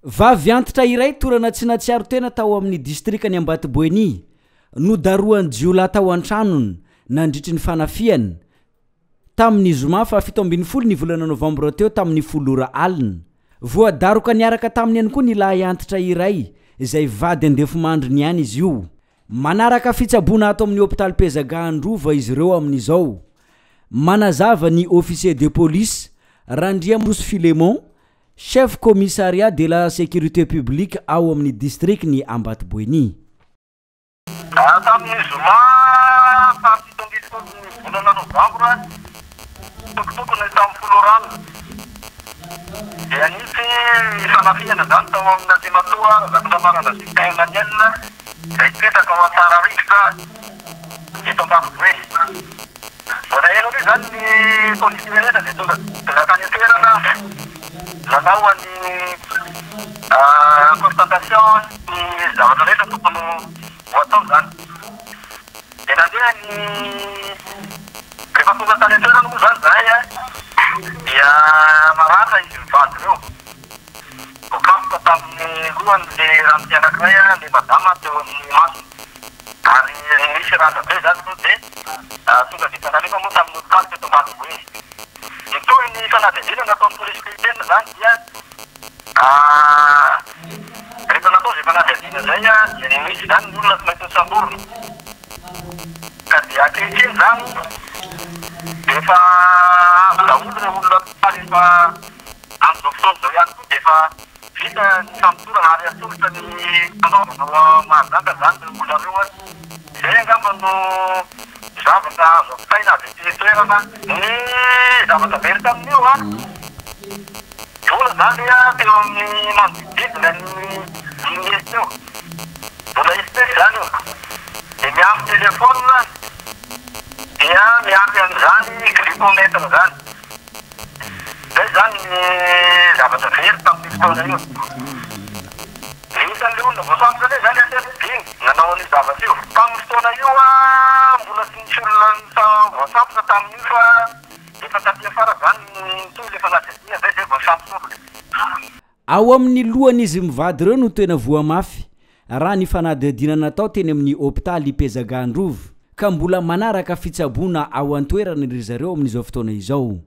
Vavy antitra iray torana tsy natsiaro tena tao amin'ny distrikany Ambatoboeny no daroan jiolahy tao an-tranony nandritry ny fanafiany tamin'ny zoma fa 17 ny volana novambra teo tamin'ny folora alina. Voadaroka niaraka taminy ihany koa ny lahy antitra iray izay vady andefomandry niany izy io. Manaraka fitsaboana ato amin'ny hôpitaly Pezagahandrova izy ireo amin'izao. Manazava ny officier de police Randriambros Filemon, chef commissariat de la sécurité publique ao amin'ny district ni Ambatoboeny. Tamin'ny zoma parti tongitony volana novambra tokotokony tamin'ny folorano dia nisy fanafiana zany tao amina tematoa zakolamarana Zikaina Daniel izay petaka ao Antsara rivotra eto Ambatoboeny. Bona elo zany ny polisiera dia tonga zakany toerana nanao any constatation ny zavatra rehetra tokony ho atao zany. Dia nandeha ny rehefa tonga tany an-toerana moa zany zahay dia maratra izy mivady ireo. Vokapoka tamin'ny lohan'le ramty anankiray le madama teo amin'ny maso. Ary misy rata be zany moa dia tonga dia fanalefa moa tamin'ny olokalo teto Ambatoboeny. Itoy ny fanadihadiana nataon'ny polisy militaire zany dia rehefa natao zay fanadihadiana zay dia misy zany ny olona tsy maintsy misamborona. Ka dia ankehitriny zany dia efa avy daholo ireo olona rehefa amin'izao fotoana zao ihany koa dia efa vita ny famotorana ary atolotra ny fanaovana mahazaka zany ireo olona ireo. Izay angamba no zavatra azo saina avy ety toerana ny zavatra very tamin'io vola zany teo amin'ny manodidina ny mesi teo. Vola espèce zany io. Dia miampy telefona dia miampy an'izany clipomètre zany. Zay zany ny zavatra very tamin'ny fotoana io. Isan'ilay olona voasambotra ilay zany ateripiny nanao an'io zavatra io. Tamin'ny fotoana io mbola tsy nisy olona voasambotra tamin'io fa efa taty afara zany toy le fanadihadiana zay voasambotra. Ao amin'ny lohany izy mivady ireo no tena voamafy raha ny fanadihadiana natao teny amin'ny hôpitaly Pezagahandrova ka mbola manaraka fitsaboana ao an-toerana ry zareo amin'izao fotoana izao.